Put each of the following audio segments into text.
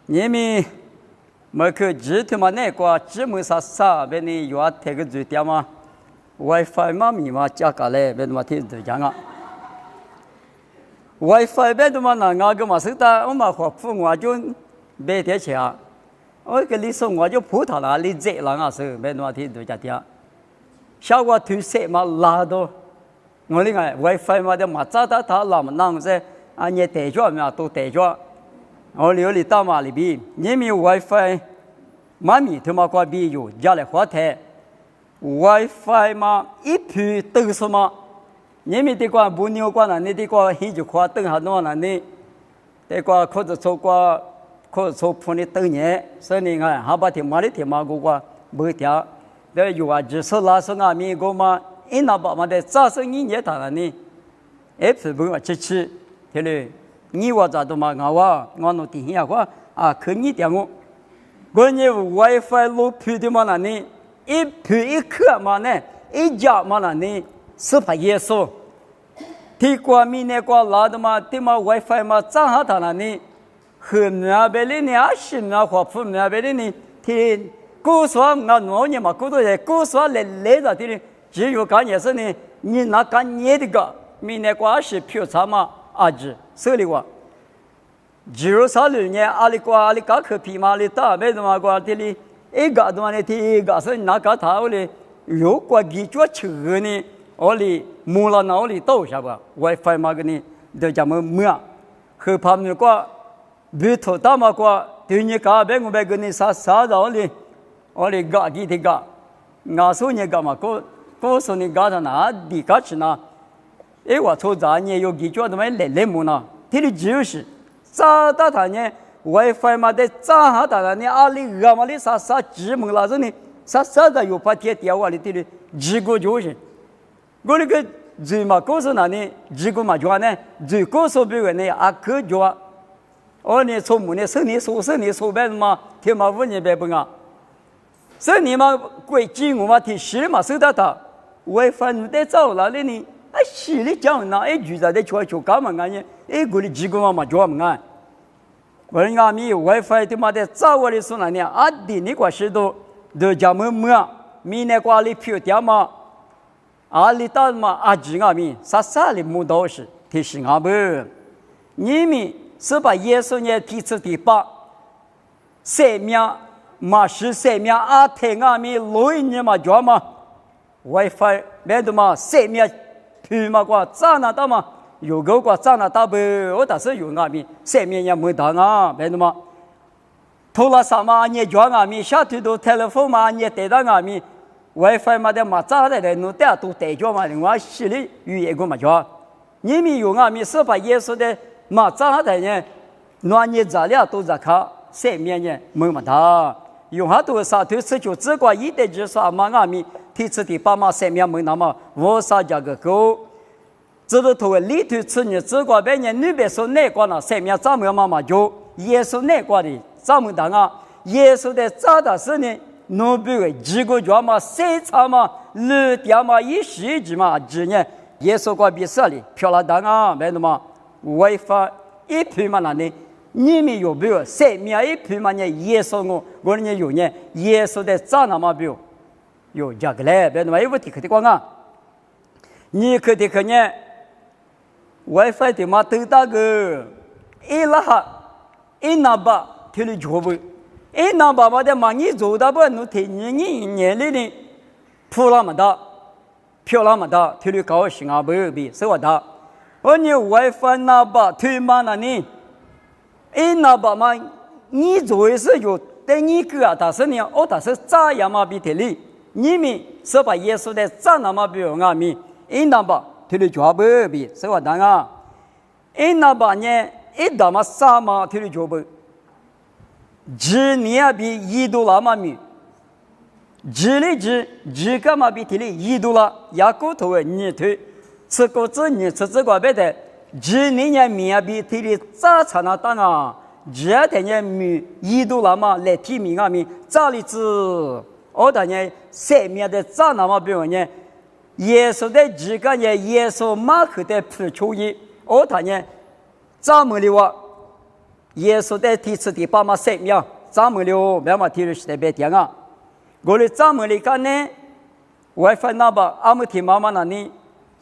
你们没去指他妈那个指么啥别你有这个嘴点吗 ？WiFi 嘛密码加过来别他妈听对讲啊 ！WiFi 别他妈那个嘛是的，我嘛和父我就别点钱啊！我跟你说我就葡萄了，你这了啊是别他妈听对讲听。小我推车嘛拉到，我那个 WiFi 嘛的嘛早他拉嘛那是啊你带着没有都带着。我留里大马里边，你们 WiFi 妈咪他妈关闭有家里花台 WiFi 嘛一批都是嘛，你们的关不牛关了，你的关很久花等下弄了你，的关或者说关或者说碰你等年，所以你看还把天马里天马过关不掉，那有啊，只是拉上啊米个嘛，一那把嘛的早上一年他了你，一批不嘛吃，对嘞。你我咋都嘛我弄电线话啊，可你点我，我你 WiFi 路批的嘛那你一批一克嘛呢，一家嘛那你是怕耶稣，提过米那过拉的嘛，对嘛 WiFi 嘛正好他那你，和那边的呢，10秒或5秒边的呢，提古说我弄你嘛，古多人古说来着的，只有干也是呢，你那干你的个米那过是票差嘛。阿子，手里话，06年阿里嘎克皮马里大白的嘛过这里，一个的嘛呢，一个是那个他我哩，有过几桌车呢，我哩木了那我哩倒下吧 ，WiFi 嘛个呢，都叫么么，和他们过，比头大嘛过，对你搞别个别个呢啥的我哩搞几的搞，我说你干嘛？我说你搞的哪地搞去哪？哎，我从咱呢有几桌他妈来么呢？这里就是早到他呢 WiFi 嘛的早下他呢阿里个嘛的啥直门了是呢啥的有把电电话里这里几个就是，我那个最嘛告诉那呢几个嘛就呢最告诉别人呢啊可就啊，我呢从门呢生你说白嘛，天嘛问你白不啊？所以你嘛贵几我嘛提实嘛收到他 WiFi 你得走了呢。啊，心里讲那一句在就干嘛呢？一个的几个嘛做嘛啊？我阿米 WiFi 的嘛的早我的说那呢，啊的你个是都叫么，米那个里票点嘛，啊里到嘛啊几阿米，啥里木都是提醒阿不？你们是把耶稣呢提出第8，生命嘛是生命啊，听阿米录音嘛做嘛 ，WiFi 没得嘛生命。皮嘛过长那大嘛，有个过长那大不？我倒是有阿米，上面也没大啊，别的嘛。头了啥嘛？你叫阿米，下头都 telephone 嘛，你带到阿米 ，WiFi 嘛的嘛，咋的嘞？侬带都带着嘛，我心里有一个嘛叫，你们有阿米是把耶稣的嘛咋的呢？那你咋了都在看，上面呢没嘛大，用下头啥头吃就只管一代就说嘛阿米。提出的爸妈生命没那么，我啥家个狗，知道头里头吃你只管别人女别说那个呢，生命怎么妈妈就耶稣那个的怎么当啊？耶稣的咋的是呢？奴比为几个月嘛，3场嘛，2天嘛，1世纪嘛，几年耶稣个比赛里漂亮当啊，没那么违法一批嘛那呢？你们有没有生命一批嘛？呢耶稣我呢有呢，耶稣的咋那么表？有这个嘞，别那么有问题可的光啊！你可的可呢 ？WiFi 的嘛都大个，一拉哈，一拿把，听你说不？一拿把嘛的嘛你做的不？侬听你年里的，铺那么大，漂亮么大，听你高兴啊不比是我大。我你 WiFi 拿把推嘛那呢？一拿把嘛，你做的是有对你个啊，但是呢，我但是咋样嘛比听你？你们是把耶稣的咋那么比如阿米，一那把推的脚不比是我当啊，一那把呢一那么啥嘛推的脚不，几年比1多那么米，几个嘛比推的1多了，牙骨头你推，吃果子你吃这个别的，几年米比推的咋才能当啊？这天呢米1多那么来提米阿米咋里子？我当年生命的长那么比如呢，耶稣的几个呢？耶稣马可的普出一，我当年咱们的话，耶稣的提出的爸妈生命，咱们了别嘛提的是特别点啊。我们咱们里干呢，外分那把阿姆提妈妈那里，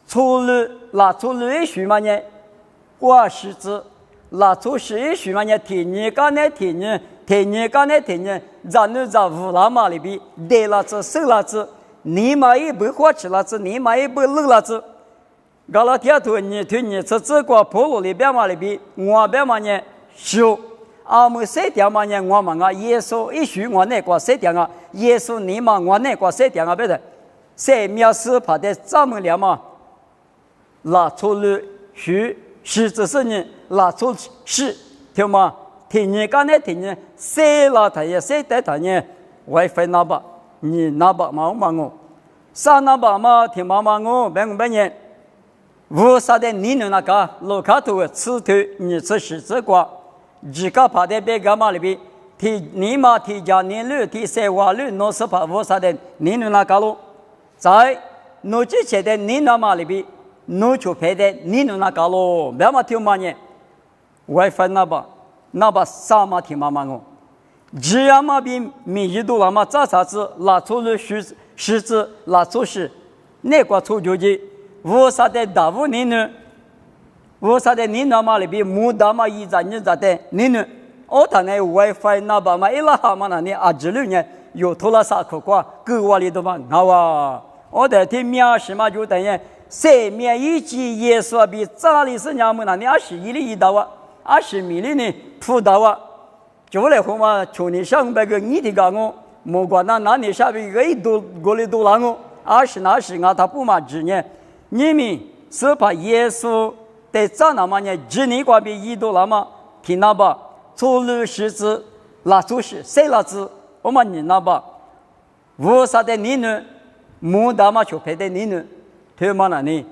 除了拿出来许嘛呢，我是指拿出是许嘛呢，提你干呢提你，提你干呢提你，咱们在乌拉马里边得了子收了子，你妈也不花吃了子，你妈也不漏了子。搞了天头你推你这这个普罗里边嘛里边，我边嘛呢修，阿姆谁点嘛呢我嘛啊耶稣一许我那个谁点啊，耶稣你嘛我那个谁点啊，别的，谁描述怕的咱们俩嘛，拿出了许是只是你拿出是，听吗？听你刚才听你谁拉他也谁带他呢？外分那把你那把嘛我，三那把嘛听妈妈我别人。无啥的你那个路卡头吃头你吃是这个，几个爬在别个嘛里边，提你嘛提家你路提塞瓦路诺是爬无啥的你那个路，在诺之前的你那嘛里边，诺就拍的你那个路，别嘛听嘛呢，外分那把啥嘛听妈妈我，只要嘛比米一度了嘛咋子拉出了狮子拉出是那个出就的。无啥的大屋你呢？无啥的你那嘛里边木大嘛一咱你咋的你呢？我谈那 WiFi 那把嘛一拉哈嘛那你阿直六呢有拖拉萨可挂各瓦里头嘛好啊！我在听面试嘛就等于谁面一级耶稣比咋里是娘们那你21里一刀啊，20米里呢铺刀啊，就来后嘛求你上百个你的干我，莫管那你下边个一多过里多让我20啊他不嘛直呢。你们是把耶稣在这那么呢？只你关闭一度那么听那吧？除了狮子，那就是谁那子？我们你那吧？无啥的你呢？木大嘛就配的你呢？对吗？那你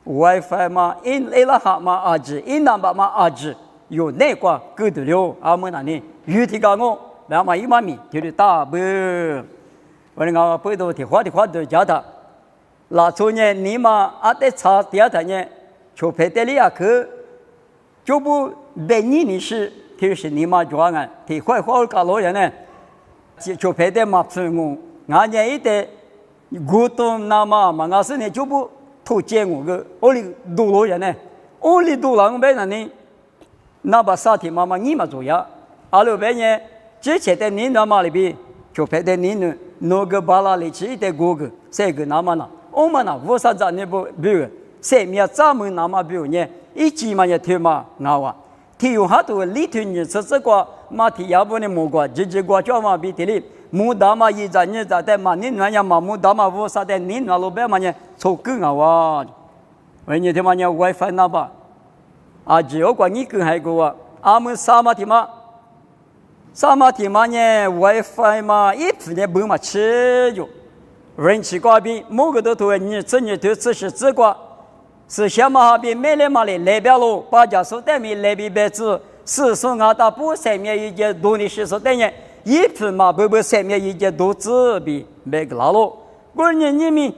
WiFi 嘛，因那哈嘛阿子，因那把嘛阿子有那个够得了？阿么那你有提高我，那么一万米就是大不？我那个背头的话都叫他。那昨年你嘛阿得查第二天呢，就拍的里亚克，就不被你是，就是你嘛专案，提坏话搞老人呢，就拍的嘛分我，俺家一代古董那嘛俺是呢就不偷见我个，我哩多老人呢，我哩多人被人呢，那把沙提妈妈你嘛做呀，阿罗边呢，之前的你那嘛里边就拍的你呢，那个巴拉里去的哥哥，这个那么呢。我们那无啥子那不比，谁面咱们那么比呢？一起嘛也听嘛，我啊，听有好多里头人说这个马蹄要不呢木瓜，直瓜叫嘛比的哩，木大嘛一咱你在嘛你那样嘛木大嘛无啥的，你那路边嘛呢凑够我，为你听嘛呢 WiFi 那吧，啊只有关你更还个啊，俺们啥嘛听嘛呢 WiFi 嘛一分呢不嘛吃就。人气瓜比某个都头你这你对此是这个是小马哈比买来嘛的来表喽，把家属带米来比白子，是说俺大不三面一节多的是说等于一分嘛不三面一节多子比买个老喽。过年你们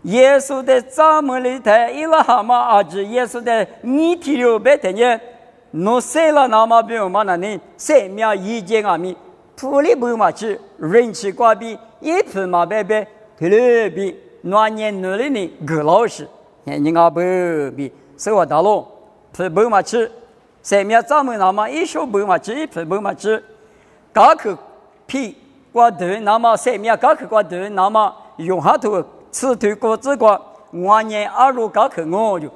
耶稣的咱们里头一拉哈嘛阿子耶稣的你提了白等于弄谁了那么比嘛那你三面一节阿米土里不嘛去人气瓜比一分嘛白。特别那年那里呢，个老师，你阿不比生活道路，是不嘛吃，上面咱们那么一手不嘛吃，一分不嘛吃，高口皮瓜头那么上面高口瓜头那么用下头吃头果子瓜，我年二路高口我就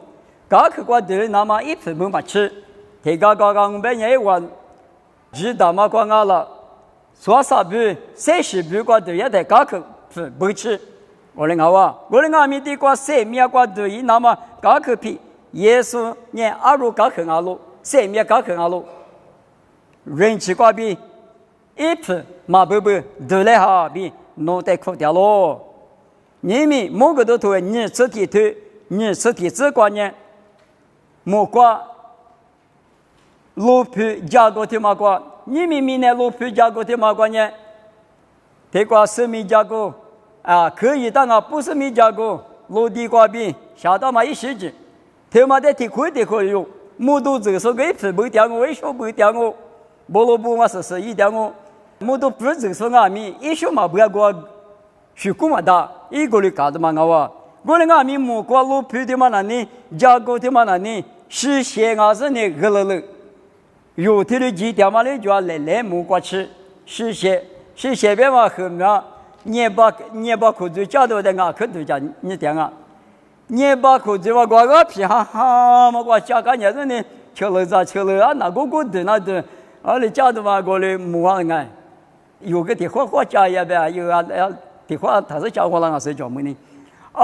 高口瓜头那么一分不嘛吃，提高我们也玩，知道嘛瓜阿了，说啥不30步瓜头也得高口。不吃，我的阿弥的瓜生命瓜对于那么高可皮，耶稣念阿路高可阿路，生命高可阿路，人气瓜比一分马不得来哈比弄得苦掉咯。你们某个都头你身体头，你身体这观念，莫瓜路皮加过的嘛瓜，你们明年路皮加过的嘛观念。这个生命加工啊，可以当啊，不是米加工，落地瓜饼下到嘛一时子，他妈的提亏的可以用，木都这说给皮不掉我，为什么不掉我？菠萝卜嘛是一掉我，木都不这说阿米，一说嘛不要过，许古嘛大，一个里搞的嘛我啊，我那阿米木瓜路皮的嘛那里，加工的嘛那里，是些阿是呢个了，有的的几条嘛哩就要来木瓜吃，是些别嘛后面，你把裤子夹到的阿可都讲你点啊。你把裤子我个皮哈哈嘛，我加个伢子呢，吃了啊，那个的那的，你家的嘛过来木啊哎，有个地方加也呗，有地方他是叫我那个是叫么呢？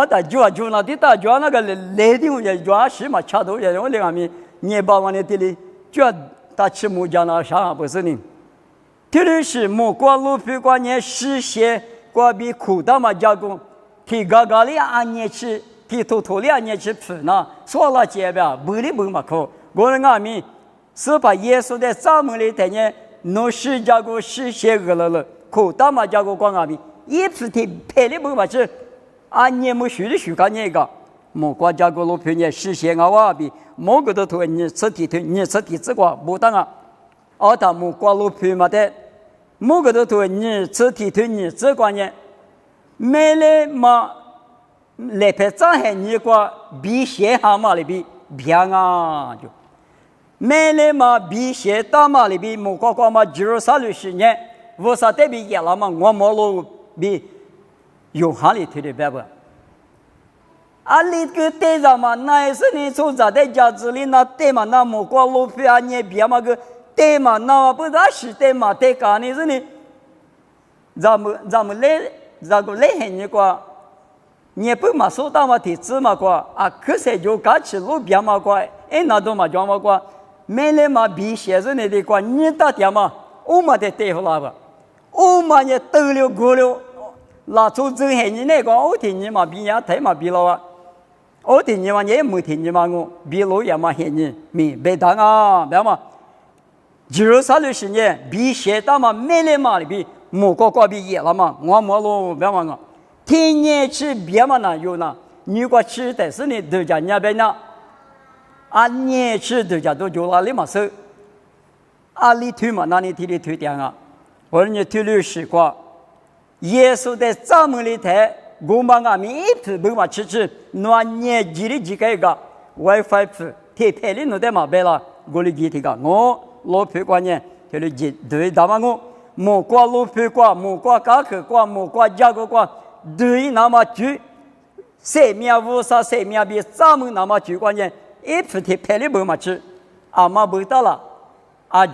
但就那地打就那个来的我也就是嘛，吃到也我那个咪，你把我那地里就打吃木匠那啥不是呢？这里是木瓜路皮瓜呢，是些瓜比苦的嘛加工，提嘎嘎的按年吃。提头2年去吃呢，说了结呗，不里不嘛口。我的阿米是把耶稣的帐幕里头呢，弄十家个实现了，口大嘛家个光阿米，一次提配里不嘛吃，按年没学的学干那个，莫国家个路平呢实现阿瓦比，莫个都头你吃提头你吃提这个不当啊，但莫国路平嘛的，莫个都头你吃提头你这个呢，没来嘛。来拍张海你个比鞋蛤蟆里比平啊就，买来嘛比鞋大马里比木瓜瓜嘛93年，我啥代比也了嘛我毛路比有行里头的白不？你个对着嘛，那是你从咱在家子里那对嘛那木瓜路比你别嘛个对嘛那不咋是对嘛对干的是你，咱们来个来海你个。你不嘛说到嘛体质嘛过可是就搞起路边嘛过，那都嘛讲嘛过，买来嘛比些子那的过，你打点嘛，我嘛得对付了吧，我嘛也得了过了，那从这些你那个我听你嘛比人太嘛比了啊，我听你嘛你也没听你嘛我比路也嘛嫌你明白当啊，别嘛，93年比些大嘛买来嘛里比木瓜瓜比野了嘛，我没路别嘛我。天天吃别嘛那有呢，如果吃的是你都家那边呢，年吃都家都就哪里嘛是，你推嘛那你提里推点啊，或者你推了西瓜，耶稣在帐幕里头，我们阿米一次不嘛吃，那年几里几个 WiFi 铺，贴贴里弄的嘛白了，我里几天个，我老皮瓜呢，贴里几对大嘛我，木瓜老皮瓜，木瓜咖壳瓜，木瓜加个瓜。对，那么就生命无啥生命比咱们那么就关键，一次提拍里不嘛吃，嘛不到了，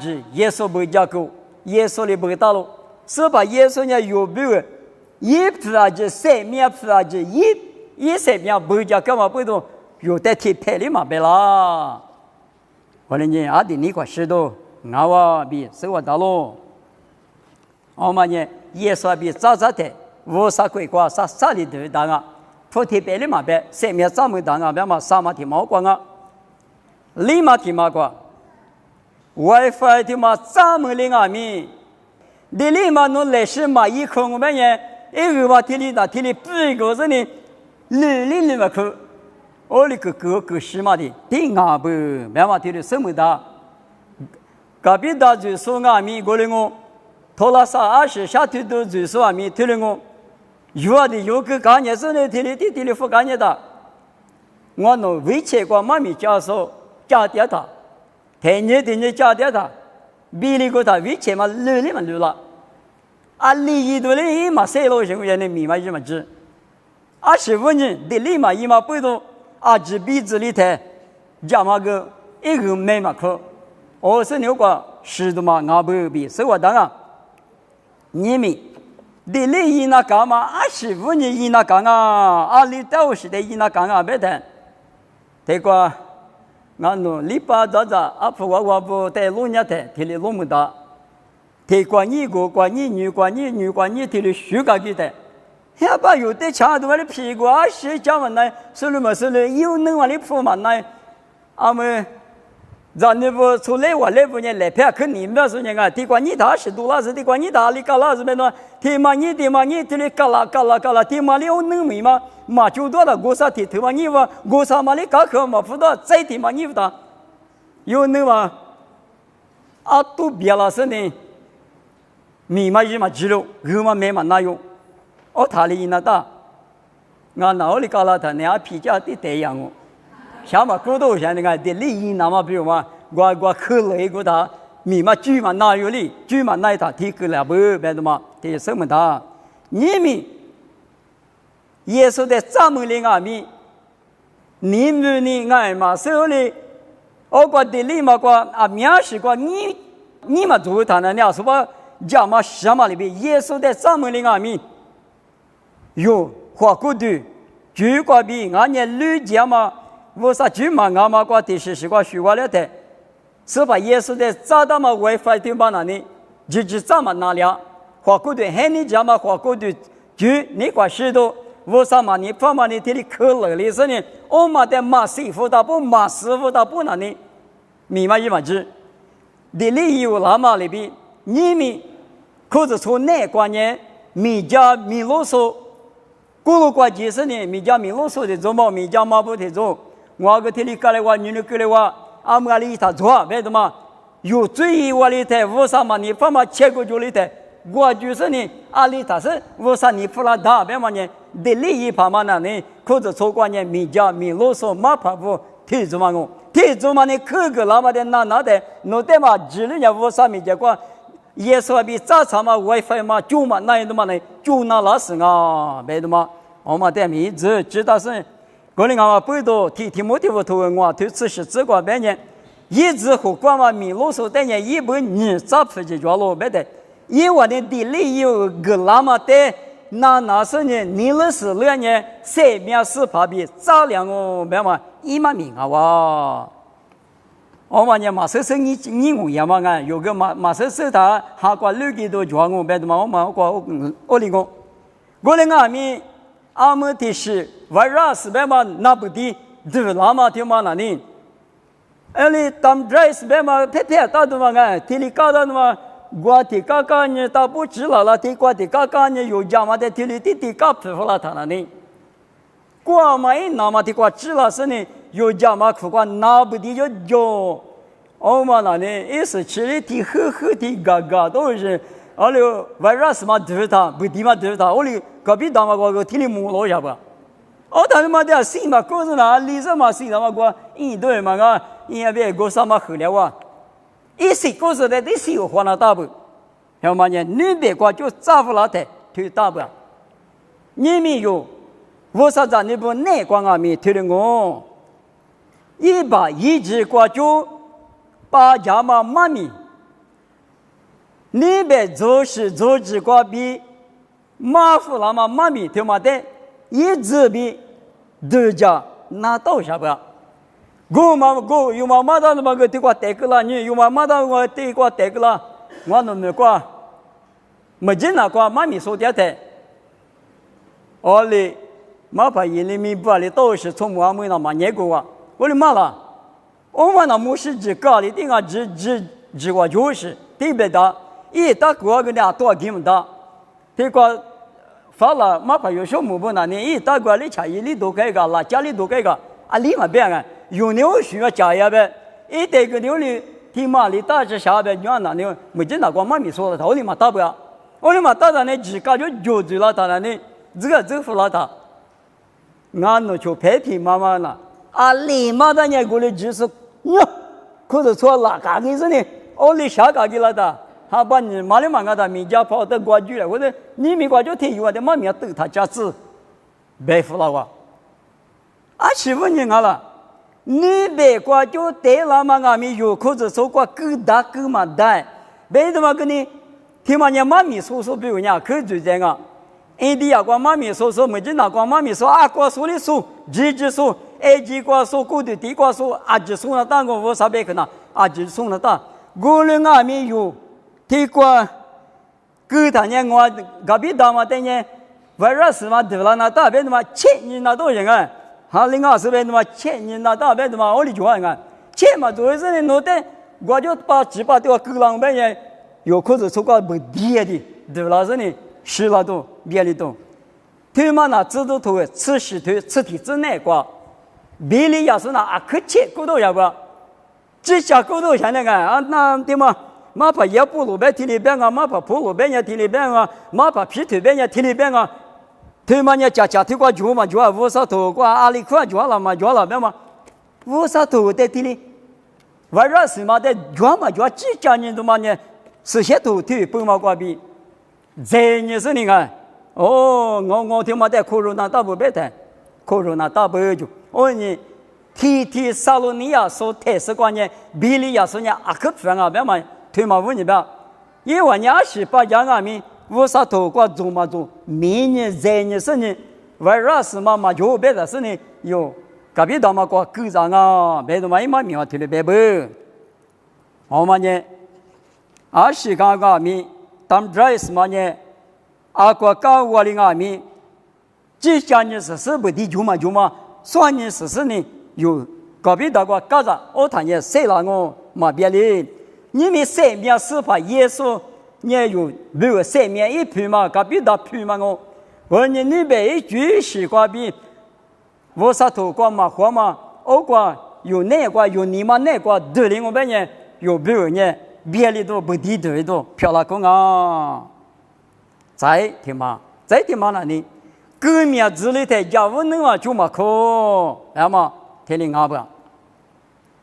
是耶稣不加够，耶稣里不到了，是把耶稣呢有病，一次就生命次就一生命不加干嘛不懂，有的提拍里嘛别啦，我呢的你块石头，我比是我到了，我们呢耶稣比早的。无啥鬼瓜，啥里头当啊，菩提白里嘛白，生命咱们当啊，别嘛啥嘛提毛光啊，立马提毛光 ，WiFi 提嘛咱们领阿米，你立马弄来是嘛一口我们也，一个嘛提里打提里不一个是呢，里嘛口，我哩个是嘛的，顶啊不，别嘛提里什么大，隔壁大就说阿米过来我，拖拉萨20下头都就说阿米提里我。有个干业是呢，地里不干业的，我弄维切过妈咪教授加点他，天天加点他，比例个他维切嘛累了，利益多嘞嘛谁老行人的密码一嘛知，15年的立马一嘛不懂，只比子里头加嘛个一个没嘛可，我是牛个10多嘛俺不比，所以我当然你们。的利益那干嘛？15年益那干啊？2到50的益那干啊？别谈。这个，俺弄礼拜早不我不带路年的，提里路么大。提管你个管你女管你提里虚个给的。要把有的强的往里屁股是讲完来，是了，有能往里铺嘛来，们。让你不出来我来不呢？来拍看你们说那个，提管你打10多了是提管你打里干了是没呢？提嘛你提里干了，提嘛里我能没嘛？嘛就多了，我啥提嘛你话，我啥嘛里干可嘛不到，再提嘛你不打，有那么啊都别了是呢，米嘛一嘛鸡肉，肉嘛没嘛那用，哦他里那大，俺哪里搞了他那皮价的这样哦，像嘛古都像那个的利益那么比如嘛，我去了一个他。米嘛猪嘛哪有哩？猪嘛哪他提个了不？别的嘛，这什么他？你们耶稣的咱们的阿米，你们的爱嘛手里，我觉得你嘛个啊面试个你嘛做他那是吧？讲嘛什么里边？耶稣的咱们的阿米，有花骨头，猪个比俺家绿家嘛，我啥猪嘛俺嘛个的是个虚话了的。是把耶稣的找到嘛 WiFi 对吧？那里就是咱们那俩花骨头，喊你讲嘛花骨头，就你挂石头，我啥嘛你放嘛你这里可乐的是呢？我嘛的马师傅他不马师傅他不那里，密码一码子，这里有那么里边，你们可是从哪观念？米家米罗嗦，咕噜挂几十年，米家米罗嗦的做嘛，米家马不的做，我个这里过来话，你过来话。阿姆阿里他做，为什么？有最我里头，为什么你爸妈切过就里头？我就是呢，阿里他是为啥你不拉他？为什么呢？这利益旁嘛呢？你可是错过呢？米家米罗嗦马帕布提做嘛我，提做嘛你可个那么的那的，弄得嘛只能讲为啥米家过？耶稣比早餐嘛 WiFi 嘛就嘛那样的嘛呢？就那老是啊，为什么？我们的名字知道是。过来我背到提摩太我头我对此是只管半年，一直和光嘛米罗索等年一本你咋出去抓了别的，因为的地里有个那么的那是呢，你那是2年3面是怕比早两个别嘛一嘛名啊哇，我嘛呢马上生你我也嘛干，有个马上生他还管6个多抓我别的嘛我嘛我里个，过来我们。阿姆的是virus 别嘛那不的，对那么听嘛那呢？而你当 dress 别嘛偏到的嘛个，体力高的嘛，我的刚刚呢他不知了了，的我的刚刚呢有家嘛的体力的高皮肤了他那呢？我嘛一那么的我知了是呢，有家嘛苦瓜那不的有，我嘛那呢也是吃的的呵的嘎嘎都是。阿刘 virus 嘛对他，不对嘛对他，我哩隔壁大嘛个体力木老下吧，哦他嘛的心嘛，可是那里头嘛心嘛个一对嘛个，因为个什么后了哇，一时可是的这是有换了大不，要么呢女别个就找不了的推大不，你们有，我啥子你不内光啊没推的我，一把一直过就把家嘛妈咪。你别做事做只挂比马虎那么马米听嘛的，一直比大家那到啥不？我有嘛到那么个地瓜带个啦，你有嘛到我地瓜带个啦，我弄那瓜，没见那瓜马米说的的，我哩马把一厘米不哩都是从我们那么捏过啊，我哩嘛了，我们那没事只搞哩，定啊只我就是特别大。一打过个俩多给们打，这个发了马牌有小木不那你一打过来吃一里多给个啦，家里多给个啊，里嘛别个有牛需要加一呗，一这个牛里提马里打着下边，你看那牛没见那个妈咪说了，他我里嘛打不了，我里嘛打的呢，只感觉就住了他那里，这个政府了他，俺那就拍皮妈妈了，啊，里嘛的呢过来就是呀，可是说哪个意思呢？我里下个给了他。他把你马里马个的米家跑到过去了，或者你米过就听我的马米都他家子白付了哇！啊，媳妇你看了，你白过就对了嘛？俺们有口子说过够大够嘛大，为什么跟你听嘛？你马米说比如人口就这样，印第安过马米说没见那过马米说啊，过说的说，几说，几过说，过的地过说，啊，几说那当个我啥别可能，啊，几说那当，我们俺们有。这个，给他呢，我隔壁大嘛，等呢，virus 嘛，对了，那大边的嘛，7年那多人啊，哈，20边的嘛，7年那大边的嘛，我哩就啊，7嘛，做是呢，弄得我就把几把掉狗狼边呢，有可是出个不低的，对了是呢，10了多，别里多，他嘛那知道头吃石头吃体质那个，别里也是那啊，可切骨头也不。这下沟头现在啊，那对吗？马怕也不路边提里边啊，马怕坡路边也提里边啊，马怕皮头边也提里边啊。头嘛呢，家头瓜脚嘛脚啊，乌沙头瓜阿里块脚了嘛脚了边嘛，乌沙头在提里，为啥是嘛在脚嘛脚几家人都嘛呢？是些头头不嘛瓜比，这你是你看，哦，我听嘛在科罗纳大不别谈，科罗纳大不就，哦你。提萨罗尼亚说特斯关键，比利亚说呢阿克夫啊，别嘛推嘛问你吧，因为28家啊米乌沙头瓜做嘛做，明年这年是呢，为啥是嘛就别的是呢？有隔壁大嘛瓜狗上啊，别的嘛一嘛米话推的别不，我嘛呢28个米，当这是嘛呢，阿瓜高我的啊米，这家呢是不的就嘛，算呢是呢。有隔壁大国搞着，我谈也谁了我嘛别哩，你们三面是怕耶稣，你有没有三面一批嘛？隔壁大批嘛我你那边一句西瓜比，我啥头瓜嘛花嘛，我瓜有哪瓜有你嘛哪瓜对哩我们呢有没有呢？别哩都不地对都漂亮公啊！再听嘛那里，革命之类的家务能嘛就嘛可，那么。听你讲不？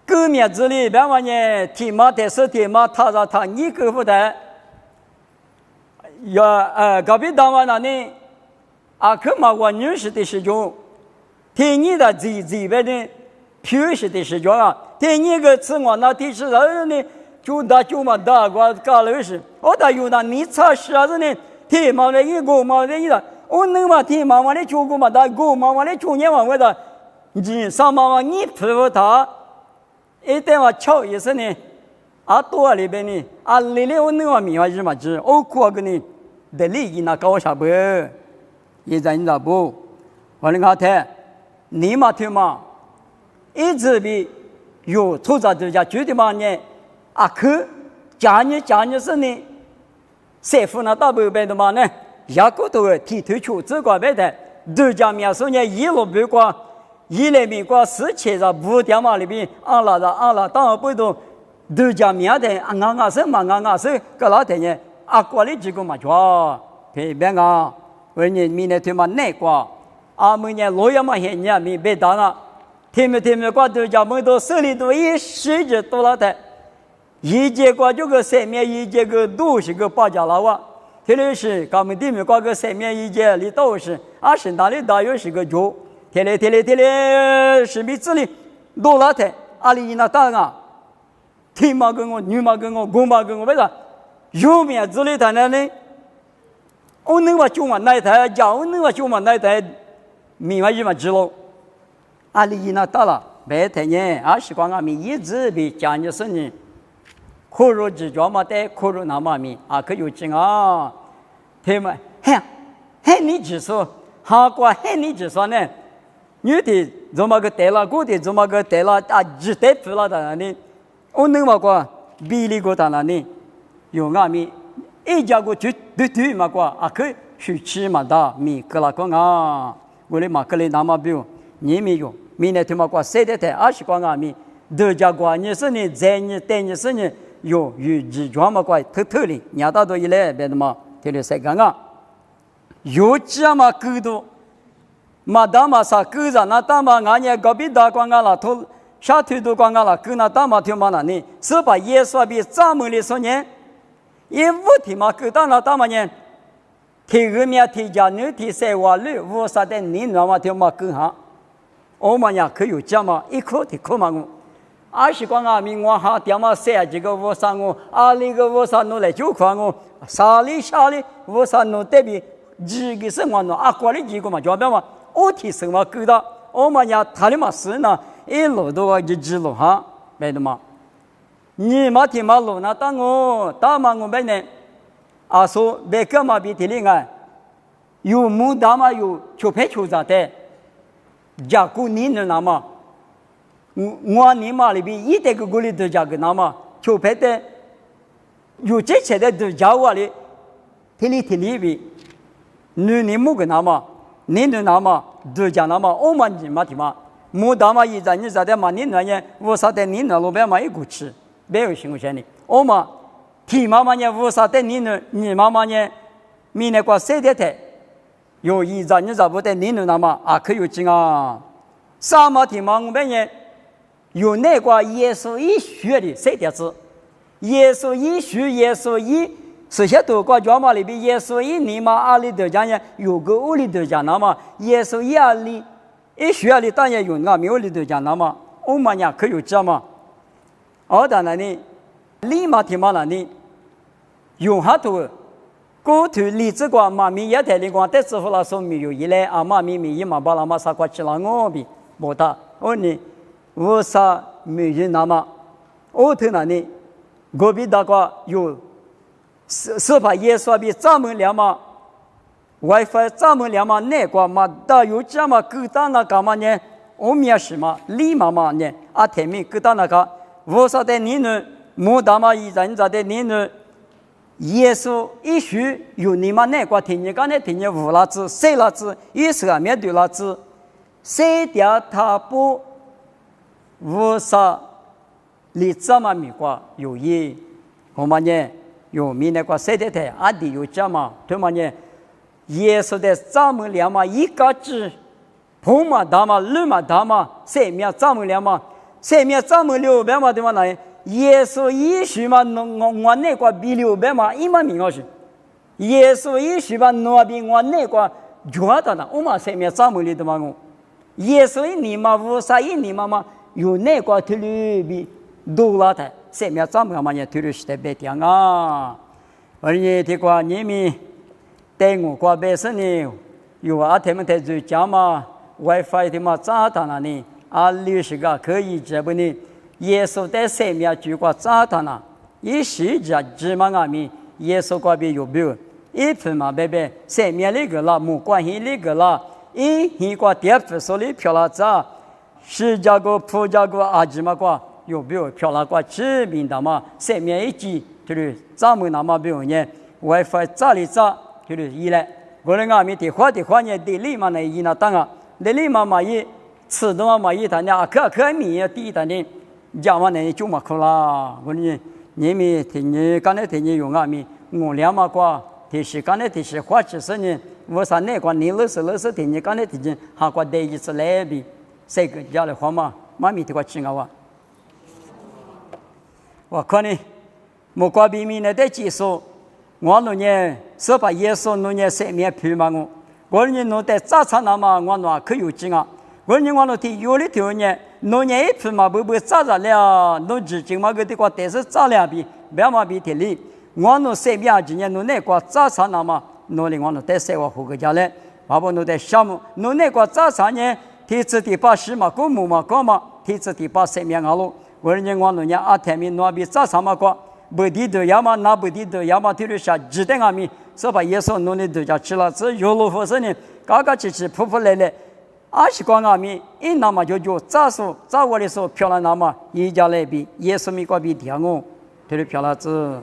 革命之里别玩呢，天马的是天马，他你够不得？要隔壁单位那里，阿克嘛我认识的时候，听你的这边的平时的时候啊，听你个吃我那地是人呢，就嘛大我搞了是，我da有那你查实啊呢，天马的一个嘛的一个，我能嘛天马的就个嘛大个嘛的就年往外的。你上妈你陪他，一旦我巧一声呢，啊多里边呢，啊里里我能话米话日嘛子，我过个呢，得利益那高下不，也在你那不，我那看你嘛听嘛，一直比有出杂这家绝对嘛呢，啊可家你是呢，谁付那大不白的嘛呢，下个都提头出这个白的，都家面说呢一路不过。一来面瓜是切着不掉嘛里边，阿拉当然不懂，都讲面的俺是个老天爷，阿瓜里几个嘛抓，别别啊，为你明年他妈难瓜，阿明年老爷嘛些年没别当了，天没瓜都讲门都手里都一十几多了的，一节瓜就个三面一节个都是个八家老哇，特别是咱们地面瓜个三面一节里都是，阿是哪里大约是个酒。天嘞，是米子里多拉的，阿里那大啊，天嘛跟我，女嘛跟我，公嘛跟我，为啥？有面子里谈呢？我能话就嘛那台，家我能话就嘛那台，米嘛一嘛知喽。阿里那大了，白天呢，阿是光阿米一直比家里生呢，可若只叫嘛的，可若那嘛米，阿可有劲啊，天嘛，嘿，你只说，哈瓜嘿你只说呢？女的怎么个带了，姑的怎么个带了啊？只带不了的呢？我能嘛过比例过的呢？有阿米一家个就对嘛过啊？可去吃嘛的米格拉讲啊，我的马克里那么表你没有，明年他妈过谁的台20个阿米，都家过你是你在你带你是你有几桩嘛过偷的，伢大多一来别的嘛，听了谁讲啊？有这么够多。嘛大嘛啥狗子那大嘛俺也隔壁大光啊啦，头下头都光啊啦，狗那大嘛听嘛那呢？是把耶稣比咱们的说呢？因五天嘛狗大那大嘛呢？提二面提家女提三娃女，五啥的你那嘛听嘛狗哈？我们呀可有这么一口提口嘛我，20个阿米我哈点嘛三几个五啥我，2个五啥弄来9块我，3里下里五啥弄对比几个生活弄啊，过来几个嘛，叫什么？我提什么够的？我们家他的嘛是呢，一路都要一路哈，没的嘛。你嘛提嘛路那当我大嘛我们呢，啊说别个嘛比提另外，有木大嘛有球拍球咋的？家姑你那嘛，我你嘛里边一代个锅里头家个那嘛球拍的，有这些的都家我里，提里边，你木个那嘛。你的那么都讲那么我们嘛提嘛，木大嘛一在你在的嘛你那年无啥的你那路边嘛一股吃，没有新鲜的。我嘛提妈妈呢无啥的你妈妈呢，明年过谁的台，有一在你在不的你那嘛啊可有劲啊！啥嘛提嘛我们呢有那个耶稣一学的谁的字？耶稣一学耶稣一。这些都国家嘛里边，耶稣一年嘛阿里头讲呢，有个屋里头讲那么，耶稣一阿里一学里当然有啊，没有里头讲那么，我们呀可有这嘛？而当然呢，立马听嘛那呢，有哈头，过头例子光嘛咪也台里光，但是后来说没有一来啊嘛咪咪一嘛把那嘛啥过去了我比没得，我呢我啥没有那么，我头那呢，隔壁大个有。是把耶稣比咱们两嘛 ，WiFi 咱们两嘛那个嘛，到有这么各大那个嘛呢？我们也是嘛，立马嘛呢，啊天明各大那个，我说的你呢，莫大嘛一人在的你呢，耶稣一许有你嘛那个听你刚才听你无拉子，谁拉子，一是面对拉子，谁掉他不，我说离这么米个有意，我们呢？有明那个谁的台阿弟有这嘛？对嘛呢？耶稣的咱们两嘛一个字，红嘛大嘛绿嘛大嘛，谁面咱们两嘛，谁面咱们六百嘛对嘛来？耶稣一许嘛，我那个比六百嘛一嘛名我是，耶稣一许嘛，我比我那个绝的呢，我嘛谁面咱们里的嘛我，耶稣一年嘛无啥一年嘛有那个特别比多了的。谁面咱们嘛也推了是在白天啊，而且这个你们带我过白生呢，有啊他们在做家嘛 ，WiFi 的嘛咋谈了呢？啊，60个可以这不呢？耶稣在谁面就过咋谈了？一时间芝麻阿米，耶稣过边有没有？一分嘛白白，谁面那个啦，没关系那个啦，一个第二份手里漂了咋？10家个、10家个啊芝麻个。有没有漂亮过知名的嘛？上面一级就是咱们那么比如呢 ，WiFi 咋里咋就是一来，我们阿米的话呢，地理嘛那一那当啊，地理嘛一吃的嘛一谈呢，可米第一谈呢，家嘛那就嘛可啦。我呢，你们听你刚才听你用阿米，我俩嘛过，提示刚才提示话就是呢，我说那个你老是听你刚才听你，还过第一次来比，谁个家的话嘛，妈咪的话吃啊。我看呢，莫怪别人那的技术，我那年是把耶稣那年上面批嘛我那弄在早餐那嘛，我那可有劲啊！我那天有的条呢，那年一批嘛不早着了，那之前嘛个的话，但是早两笔，不要嘛比体力。我那上面今年那个早餐那嘛，那里我那在生活户个家嘞，爸爸那在项目，那个早餐呢，提子第80嘛，公母嘛，高嘛，提子第8上面路。我人家我那年阿天明那边早上嘛过，不地头要么拿不地头，要么提了下鸡蛋阿米，说把耶稣弄的都家吃了，这有路佛生呢，嘎嘎叽叽扑扑来来，20个阿米，一那么就早我的时候漂亮那么，一家来比耶稣米个比天哦，提了漂亮子。